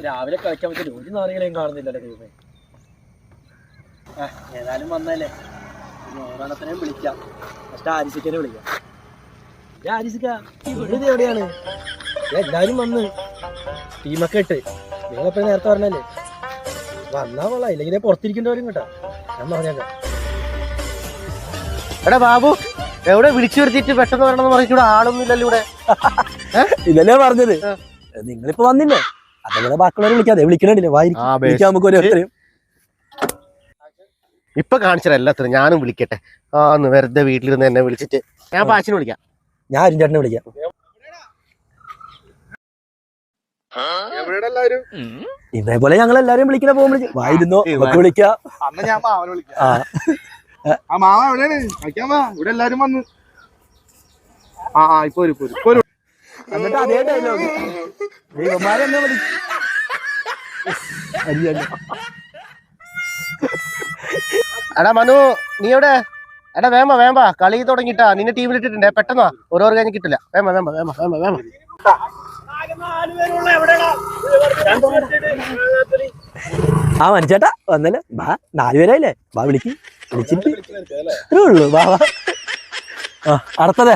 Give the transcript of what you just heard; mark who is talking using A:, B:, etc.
A: രാവിലെ കളിക്കാൻ പറ്റില്ല, ഒരു നാളുകളെയും കാണുന്നില്ലല്ലോ ദൈവമേ. ഏതായാലും വന്നല്ലേ, ഓരോണത്തിനെയും വിളിക്കാം. ഫസ്റ്റ് ആരിസിക്കനെ വിളിക്കാം. ആരിസിക്ക ഇത് എവിടെയാണ്? എല്ലാരും വന്ന് ടീമൊക്കെ ഇട്ട് നിങ്ങളെപ്പോഴും നേരത്തെ പറഞ്ഞല്ലേ വന്നാ കൊള്ളാം, ഇല്ലെങ്കിൽ പുറത്തിരിക്കേണ്ടവരും കേട്ടോ. ഞാൻ പറഞ്ഞേക്കാം.
B: എടാ ബാബു, എവിടെ വിളിച്ചു വരുത്തിട്ട് പെട്ടെന്ന് വരണമെന്ന് പറഞ്ഞിട്ട് ആളൊന്നും ഇല്ലല്ലോ ഇവിടെ.
A: ഇതല്ലേ പറഞ്ഞത്, നിങ്ങളിപ്പോ വന്നില്ലേ, അതേപോലെ ബാക്കിയുള്ളവരെ വിളിക്കാതെ വിളിക്കണില്ലേ, വായിക്കാൻ നമുക്ക് ഒരു എത്രയും.
B: ഇപ്പൊ കാണിച്ചത് എല്ലാത്തിനും ഞാനും വിളിക്കട്ടെ. ഒന്ന് വെറുതെ വീട്ടിലിരുന്ന് എന്നെ വിളിച്ചിട്ട് ഞാൻ പാച്ചിനെ വിളിക്കാം.
A: ഞാൻ അരുൺ ചേട്ടനെ വിളിക്കാം. ഇതേപോലെ ഞങ്ങൾ എല്ലാരും വിളിക്കുന്ന പോകുമ്പോൾ വായിരുന്നോ വിളിക്കാം.
C: ഇവിടെ എല്ലാരും വന്ന് ഇപ്പൊ
A: എന്നിട്ട് അതേ ഡയലോഗ് ദൈവന്മാരെന്നെ വിളിക്കും.
B: എടാ മനു, നീ എവിടെ? എടാ വേമ്പ കളി തുടങ്ങിട്ടാ, നിന്നെ ടീമിൽ ഇട്ടിട്ടുണ്ട്. പെട്ടെന്നാ, ഓരോ കഴിഞ്ഞ് കിട്ടില്ല. വേമ്പ.
A: ആ മനുച്ചേട്ടാ വന്നല്ലേ, ബാ 4 പേരായില്ലേ, ബാ വിളിച്ചിട്ട് ഉള്ളു. ബാ അടുത്തതേ